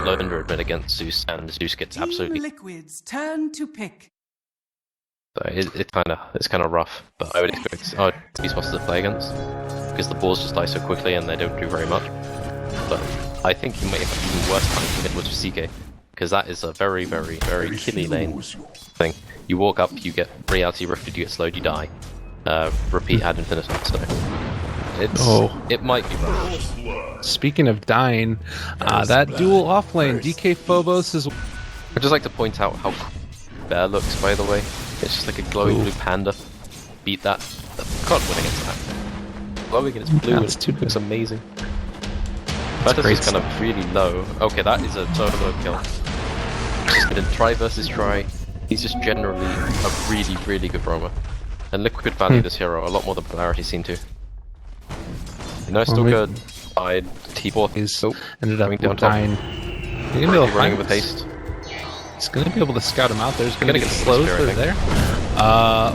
low underadmit against Zeus, and Zeus gets Team absolutely. Liquid's turn to pick. So it's kind of rough, but I would expect these bosses to play against because the balls just die so quickly and they don't do very much. But I think you might have even worse time to get with CK because that is a very killy lane thing. You walk up, you get reality rifted, you get slowed, you die. Repeat ad infinitum. So it might be rough. Speaking of dying, that duel offlane, DK Phobos is. I'd just like to point out how cool Bear looks, by the way. It's just like a glowing blue panda. Beat that. Can't win against that. Glowing in its blue looks amazing. That is kind of really low. Okay, that is a solo kill. Just gonna try versus try. He's just generally a really good roamer. And Liquid value this hero a lot more than Polarity seem to. You know, still good. He's ended up dying. You're gonna be able to running with haste. He's gonna be able to scout him out. There's gonna get slowed there.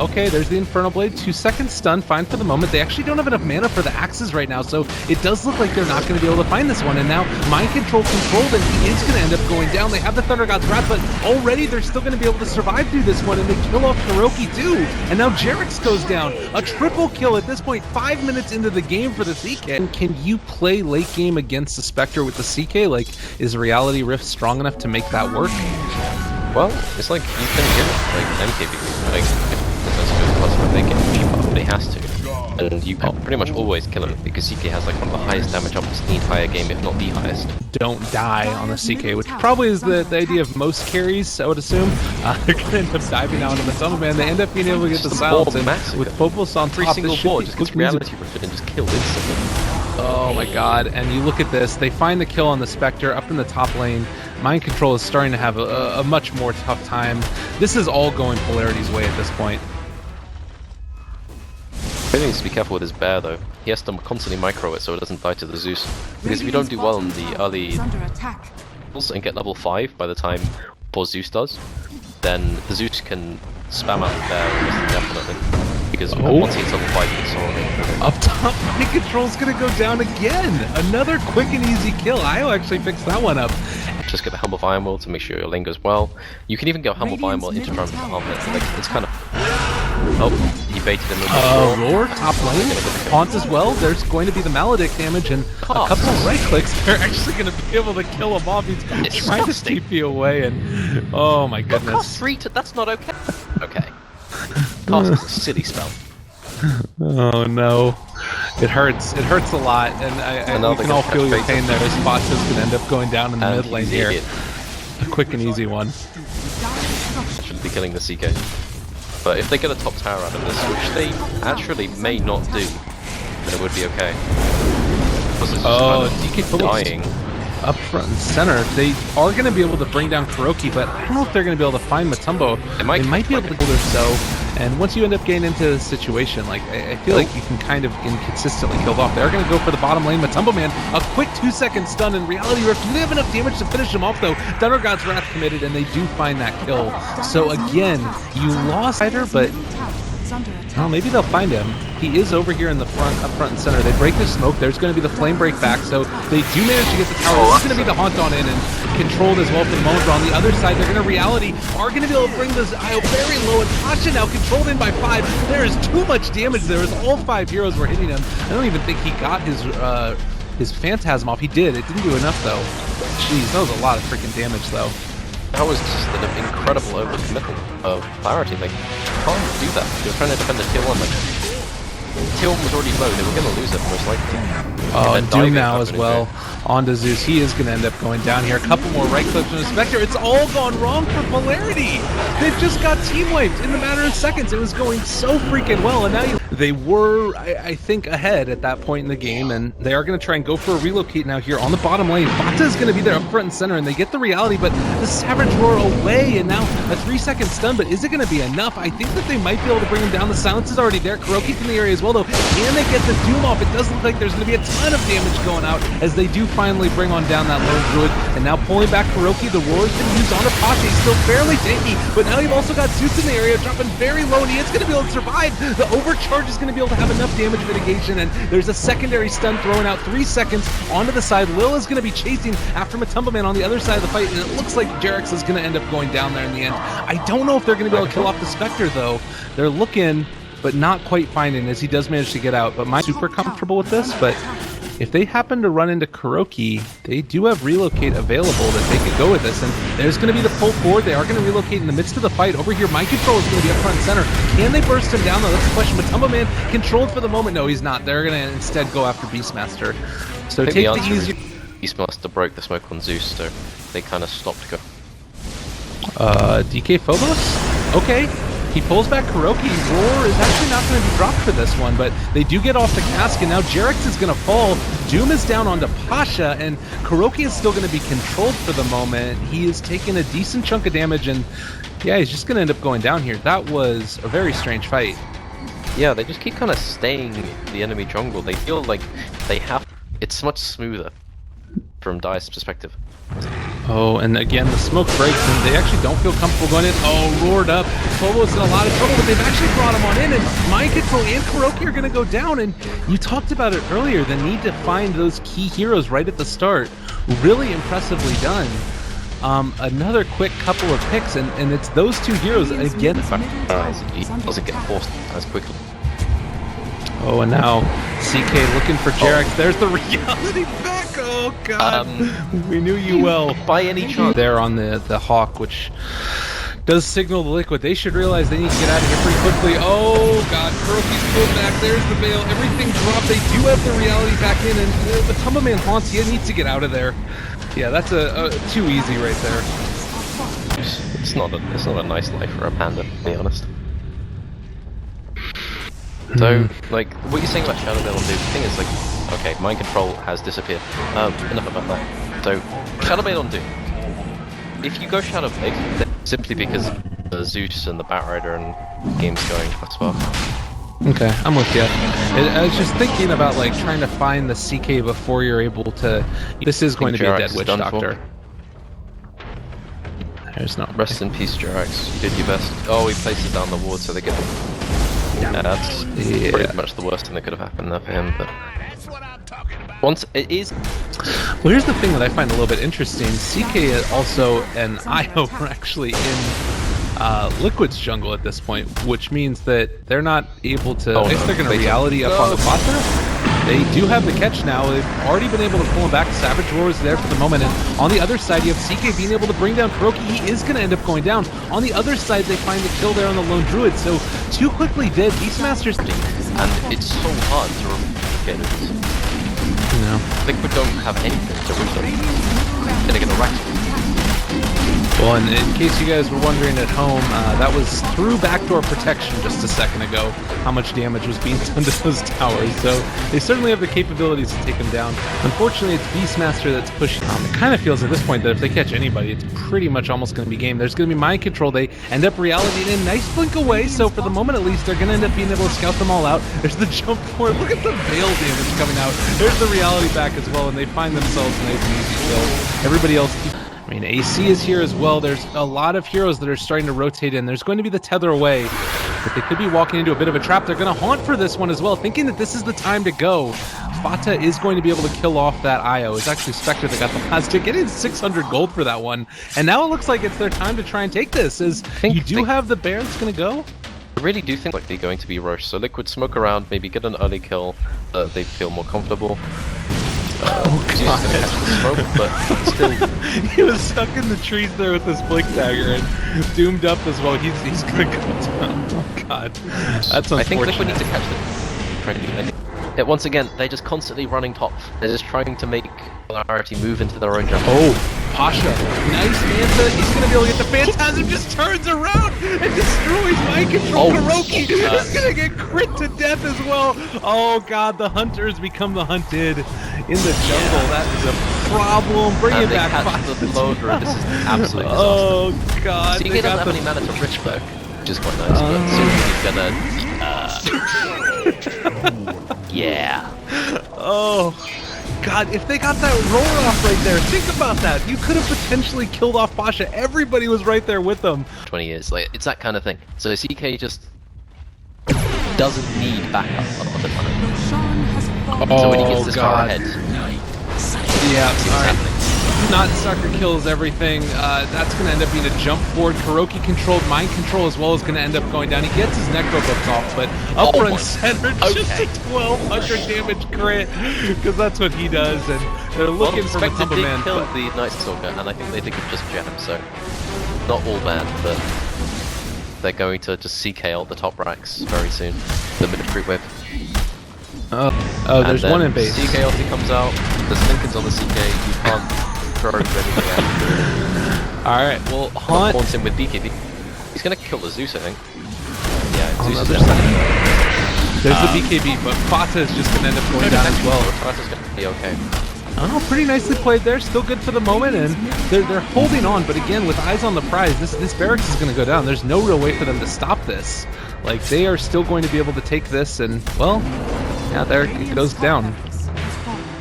Okay, there's the Infernal Blade. 2 seconds stun, fine for the moment. They actually don't have enough mana for the axes right now, so it does look like they're not going to be able to find this one. And now Mind Control controlled, and he is going to end up going down. They have the Thunder God's Wrath, but already they're still going to be able to survive through this one, and they kill off Kuroki too. And now Jerix goes down. A triple kill at this point, 5 minutes into the game for the CK. Can you play late game against the Spectre with the CK? Like, is Reality Rift strong enough to make that work? Well, it's like you can get it, like MKB, like if that's a good possible they can keep up, but he has to. And you can pretty much always kill him because CK has like one of the highest damage ups in the entire game, if not the highest. Don't die on the CK, which probably is the idea of most carries, I would assume. They're going to end up diving out on the Tunnel Man. They end up being able to get the silence, and with Phobos on top, single board just gets reality rifted and just killed instantly. Oh my god, and you look at this, they find the kill on the Spectre up in the top lane. Mind Control is starting to have a much more tough time. This is all going Polarity's way at this point. He needs to be careful with his Bear though. He has to constantly micro it so it doesn't die to the Zeus. Because if you don't do well in the early levels and get level 5 by the time poor Zeus does, then the Zeus can spam out the Bear almost indefinitely. Because once he hits level 5, it's all up top, Mind Control's gonna go down again! Another quick and easy kill. I'll actually fix that one up. Just get the Humble Iron Will to make sure your lane goes well. You can even get Humble Iron Will into Drum to harm it. Like, it's kind of... Oh, he baited him with Roar, top lane, Haunt as well. There's going to be the Maledict damage, and a couple of right clicks. They're actually going to be able to kill him off. He's trying to TP away, and oh my goodness. Cost 3 that's not okay. Okay. Cost is a silly spell. Oh no. It hurts. It hurts a lot, and you can all feel your pain there. This bot is going to end up going down in the mid lane here. A quick and easy one. Should be killing the CK. But if they get a top tower out of this, which they actually may not do, then it would be okay. DK dying. Up front and center, they are going to be able to bring down Kuroki, but I don't know if they're going to be able to find Matumbo. They might be able to hold or so. And once you end up getting into a situation, like I feel like you can kind of inconsistently kill off. They're going to go for the bottom lane. Matumbo Man, a quick 2-second stun in Reality Rift. They have enough damage to finish him off though. Thunder God's Wrath committed, and they do find that kill. So again, you lost Spider, but well, maybe they'll find him. He is over here in the front, up front and center. They break the smoke. There's going to be the flame break back, so they do manage to get the tower. It's going to be the Haunt on in and controlled as well for the moment. But on the other side, they're going to Reality, are going to be able to bring this IO very low, and Tasha now controlled in by 5. There is too much damage there as all 5 heroes were hitting him. I don't even think he got his Phantasm off. He did. It didn't do enough, though. Jeez, that was a lot of freaking damage, though. That was just an incredible overcommittal of Polarity. Like, you can't do that. You're trying to defend a tier 1. Like, tier 1 was already low. They were going to lose it, most likely. Oh, and Doom now as well. Onto Zeus. He is going to end up going down here. A couple more right clicks from the Spectre. It's all gone wrong for Polarity. They've just got team wiped in the matter of seconds. It was going so freaking well, and now they were, I think, ahead at that point in the game, and they are going to try and go for a relocate now here on the bottom lane. Bata is going to be there up front and center, and they get the Reality, but the Savage Roar away, and now a 3-second stun, but is it going to be enough? I think that they might be able to bring him down. The silence is already there. Kuroki's in the area as well, though. Can they get the Doom off? It does look like there's going to be a ton of damage going out as they do finally bring on down that lone druid, and now pulling back Kuroki. The Roar has been used on Apache, still fairly tanky, but now you've also got Zeus in the area, dropping very low, and he is going to be able to survive the overcharge charge is going to be able to have enough damage mitigation, and there's a secondary stun thrown out 3 seconds onto the side. Lil is going to be chasing after Matumba Man on the other side of the fight, and it looks like Jarex is going to end up going down there in the end. I don't know if they're going to be able to kill off the Spectre, though. They're looking, but not quite finding, as he does manage to get out. But I'm super comfortable with this, but if they happen to run into Kuroki, they do have relocate available that they could go with this, and there's going to be the pull forward. They are going to relocate in the midst of the fight. Over here, Mind Control is going to be up front and center. Can they burst him down, though? That's the question. Matumba Man controlled for the moment. No, he's not. They're going to instead go after Beastmaster. So take the easier... Beastmaster broke the smoke on Zeus, so they kind of stopped going. DK Phobos? Okay. He pulls back Kuroki. Roar is actually not going to be dropped for this one, but they do get off the cask, and now Jarex is going to fall. Doom is down onto Pasha, and Kuroki is still going to be controlled for the moment. He is taking a decent chunk of damage, and yeah, he's just going to end up going down here. That was a very strange fight. Yeah, they just keep kind of staying the enemy jungle. They feel like they have... It's much smoother from Dice's perspective. Oh, and again, the smoke breaks, and they actually don't feel comfortable going in. Oh, roared up. Phobos in a lot of trouble, but they've actually brought him on in, and Mind Control and Kuroki are going to go down, and you talked about it earlier, the need to find those key heroes right at the start. Really impressively done. Another quick couple of picks, and it's those two heroes again. He doesn't get forced as quickly. Oh, and now CK looking for Jarex. There's the reality back. Oh god, we knew you well. By any chance, they're on the Hawk, which does signal the Liquid. They should realize they need to get out of here pretty quickly. Oh god, Kuroki's pulled back. There's the veil. Everything dropped. They do have the reality back in, and the Matumba Man haunts. He needs to get out of there. Yeah, that's a too easy right there. It's not a nice life for a panda, to be honest. So, like, what you're saying about Shadow Veil, the thing is, like, okay, Mind Control has disappeared. Enough about that. So, Shadow Veil on Doom. If you go Shadow Veil, simply because the Zeus and the Batrider and game's going as well. Okay, I'm with you. I was just thinking about, like, trying to find the CK before you're able to... This is going to be a Dead Witch Doctor. There's no... Rest in peace, Jirax. You did your best. Oh, he places down the ward so they get... Yeah, that's pretty much the worst thing that could have happened there for him, but... Once it is... Well, here's the thing that I find a little bit interesting. CK also and Io are actually in Liquid's jungle at this point, which means that they're not able to... I guess they're going to reality up on the Pata. They do have the catch now. They've already been able to pull him back. Savage Roar is there for the moment. And on the other side, you have CK being able to bring down Kuroki. He is going to end up going down. On the other side, they find the kill there on the Lone Druid. So, too quickly dead. Beastmaster's... And it's so hard to get it. No. Liquid don't have anything to root them. Then again, the Rax. Well, and in case you guys were wondering at home, that was through backdoor protection just a second ago, how much damage was being done to those towers. So they certainly have the capabilities to take them down. Unfortunately, it's Beastmaster that's pushing. It kind of feels at this point that if they catch anybody, it's pretty much almost going to be game. There's going to be Mind Control. They end up reality in. Nice blink away, so for the moment at least, they're going to end up being able to scout them all out. There's the jump forward. Look at the veil damage coming out. There's the reality back as well, and they find themselves nice and easy kill. Everybody else keeps... I mean, AC is here as well. There's a lot of heroes that are starting to rotate in. There's going to be the tether away, but they could be walking into a bit of a trap. They're going to haunt for this one as well, thinking that this is the time to go. Fata is going to be able to kill off that Io. It's actually Spectre that got the last hit, getting 600 gold for that one. And now it looks like it's their time to try and take this, as you do have the bear that's going to go. I really do think like they're going to be rushed. So Liquid smoke around, maybe get an early kill. They feel more comfortable. Oh god. Smoke, but still, he was stuck in the trees there with this blink dagger and doomed up as well. He's gonna go down. Oh god, that's unfortunate. I think Liquid need to catch them. Once again, they're just constantly running top. They're just trying to make Polarity move into their own jungle. Oh, Pasha, nice Manta. He's gonna be able to get the Phantasm. Just turns around and destroys Mind Control. Kuroki is gonna get crit to death as well. Oh god, the hunters become the hunted in the jungle. That is a problem. Bring it back, Pasha. The loader. This is absolutely disaster. Oh god, so you don't have any mana to rich back, which is quite nice. But soon he's gonna. Yeah. Oh. God, if they got that roar off right there, think about that. You could have potentially killed off Pasha. Everybody was right there with them. 20 years, like, it's that kind of thing. So CK just doesn't need backup on the front. Oh, So when he gets this far ahead, yeah, see what's happening. Not sucker kills everything. That's going to end up being a jump forward. Kuroki controlled mind control as well is going to end up going down. He gets his necro books off, but up front center, just a 1200 damage crit, because that's what he does. And they're looking for Matumba Man. Kill the Night Stalker, and I think they think of just jam, so not all bad, but they're going to just CK all the top racks very soon. The mid-free whip. Oh, there's one in base. CK ulti comes out. There's Lincoln's on the CK. You can't throw anything out. Alright, well, Haunt haunts him with BKB. He's gonna kill the Zeus, I think. Yeah, on Zeus the is other side. There's the BKB, but Fata is just gonna end up going down as well. Fata's gonna be okay. Oh, pretty nicely played there. Still good for the moment, and they're holding on. But again, with eyes on the prize, this barracks is gonna go down. There's no real way for them to stop this. Like, they are still going to be able to take this, and well, yeah, there it goes down.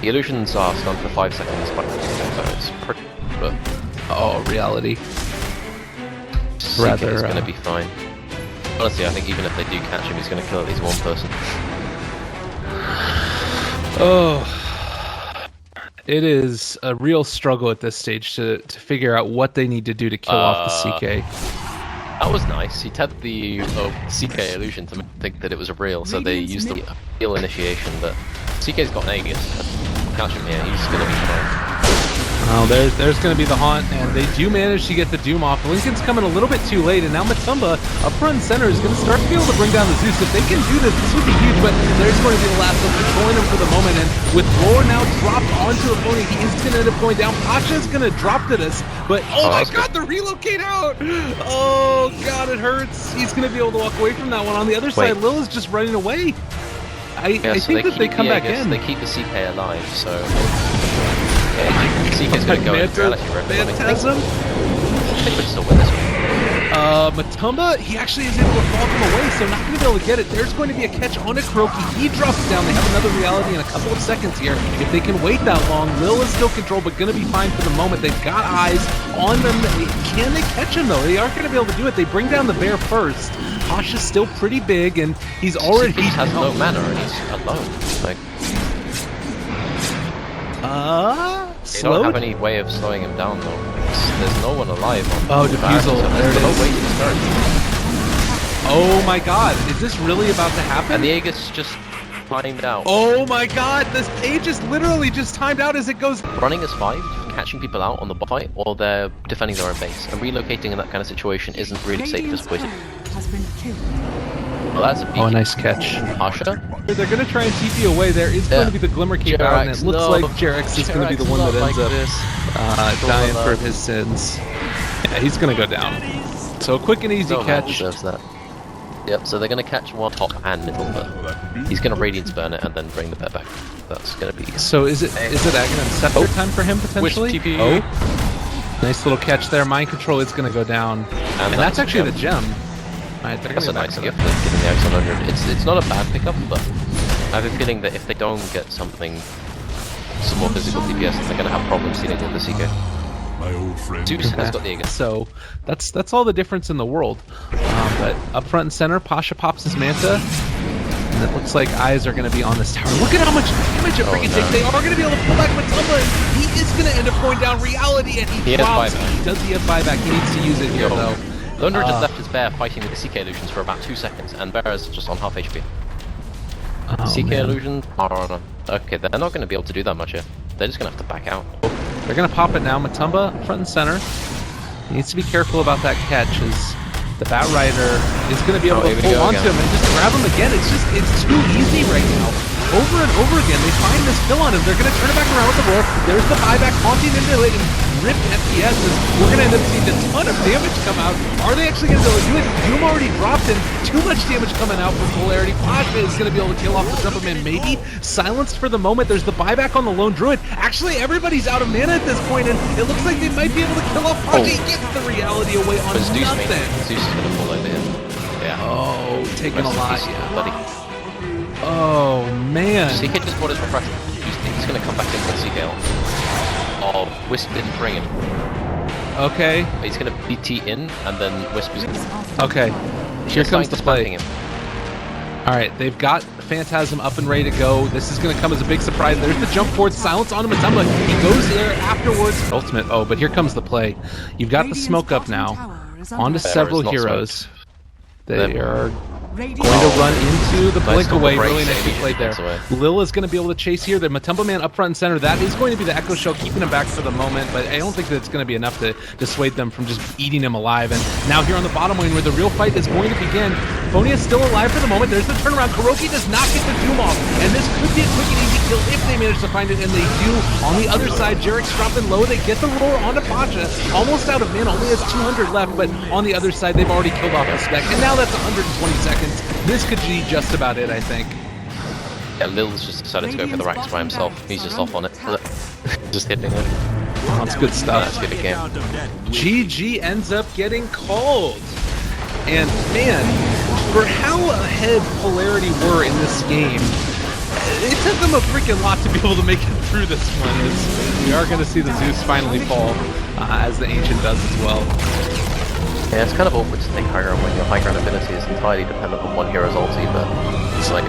The illusions are stunned for 5 seconds, but so it's pretty. But oh, reality. CK is gonna be fine. Honestly, I think even if they do catch him, he's gonna kill at least one person. Oh, it is a real struggle at this stage to figure out what they need to do to kill off the CK. That was nice. He tapped the CK illusion to think that it was a real, so they used the real initiation, but CK's got an Aegis. Catch him here, he's gonna be fine. Well, there's going to be the Haunt, and they do manage to get the Doom off. Lincoln's coming a little bit too late, and now Matumba, up front and center, is going to start to be able to bring down the Zeus. If they can do this, this would be huge, but there's going to be the last of controlling him for the moment, and with Lore now dropped onto a pony, he is going to end up going down. Pasha's going to drop to this, but oh my god, the relocate out! Oh god, it hurts. He's going to be able to walk away from that one. On the other side, Lil is just running away. I think that they come back in. They keep the CK alive, so... CK's gonna go into reality Phantasm? I think we're still with this one. Matumba, he actually is able to fall him away, so not going to be able to get it. There's going to be a catch on a Kuroki. He drops it down. They have another reality in a couple of seconds here. If they can wait that long, Lil is still controlled, but going to be fine for the moment. They've got eyes on them. Can they catch him, though? They aren't going to be able to do it. They bring down the bear first. Pasha's still pretty big, and he's already... He has no mana, and he's alone. Like... They don't have any way of slowing him down, though. There's no one alive on Diffusal. There it is. No way to start. Oh my god, is this really about to happen? And the Aegis just timed out. Oh my god, this page is literally just timed out as it goes. Running as 5, catching people out on the fight, or they're defending their own base. And relocating in that kind of situation isn't really safe, just waiting. Well, that's a a nice catch. Pasha? They're going to try and TP away. There is going to be the Glimmer Cape out, and it looks like Jerax is going to be the one that ends up dying for his sins. Yeah, he's going to go down. So a quick and easy catch. That. Yep, so they're going to catch one top and middle, but he's going to Radiance Burn it and then bring the bear back. That's going to be... So is it Aghanim Scepter time for him, potentially? Oh, nice little catch there. Mind Control is going to go down. And that's actually the gem. Right, that's a nice gift, getting the X 100. It's not a bad pickup, but I have a feeling that if they don't get some more physical DPS, they're going to have problems dealing with the CK. My old friend. Zeus has got the Aegis. So that's all the difference in the world. But up front and center, Pasha pops his Manta, and it looks like eyes are going to be on this tower. Look at how much damage it freaking takes. They are going to be able to pull back Matumba, and he is going to end up going down reality, and he drops. He does the F5 back. He needs to use it here, though. Lundra just left his bear fighting with the CK illusions for about 2 seconds, and bear is just on half HP. CK illusions are on. Okay, they're not going to be able to do that much here. They're just going to have to back out. They're going to pop it now. Matumba, front and center. He needs to be careful about that catch, as the Bat Rider is going to be able to hold onto him and just grab him again. It's too easy right now. Over and over again, they find this kill on him. They're going to turn it back around with the roar. There's the buyback, haunting into it, and ripped FPS. We're going to end up seeing a ton of damage come out. Are they actually going to be able to do it? Doom already dropped, and too much damage coming out from Polarity. Pasha is going to be able to kill off the Jumpman, maybe. Silenced for the moment. There's the buyback on the Lone Druid. Actually, everybody's out of mana at this point, and it looks like they might be able to kill off Pasha. He gets the reality away on nothing. Zeus is going to fall over him. Yeah. Oh, taking a lot. Buddy. Oh, man. CK just bought his refresher. He's going to come back in with CK. Oh, Wisp didn't bring him. Okay. He's going to BT in, and then Wisp is going to... Okay. Here comes the play. Him. Alright, they've got Phantasm up and ready to go. This is going to come as a big surprise. There's the jump forward, silence onto Matumba. He goes there afterwards. Ultimate, oh, but here comes the play. You've got the smoke up now. Onto several heroes. They are going to run into the blink away. Really nicely played there. Lil is going to be able to chase here. The Matumba man up front and center. That is going to be the Echo Shell, keeping him back for the moment, but I don't think that it's going to be enough to dissuade them from just eating him alive. And now here on the bottom lane where the real fight is going to begin, Phonia is still alive for the moment. There's the turnaround. Kuroki does not get the Doom off, and this could be a quick and easy kill if they manage to find it, and they do. On the other side, Jarek's dropping low. They get the roar onto Pacha. Almost out of mana, only has 200 left, but on the other side, they've already killed off the spec, and now that's 120 seconds. This could be just about it, I think. Yeah, Lil's just decided to go for the racks by himself. He's just off on it. Just hitting it. Oh, that's good stuff. That's good game. GG ends up getting called. And man, for how ahead Polarity were in this game, it took them a freaking lot to be able to make it through this one. We are going to see the Zeus finally fall, as the Ancient does as well. Yeah, it's kind of awkward to take high ground when your high ground ability is entirely dependent on one hero's ulti, but it's like...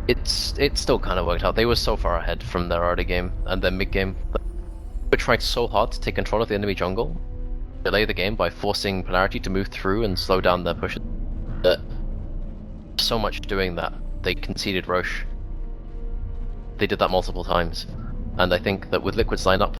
It still kind of worked out. They were so far ahead from their early game and their mid game. They tried so hard to take control of the enemy jungle, delay the game by forcing Polarity to move through and slow down their pushes. But so much doing that, they conceded Roche. They did that multiple times. And I think that with Liquid's lineup,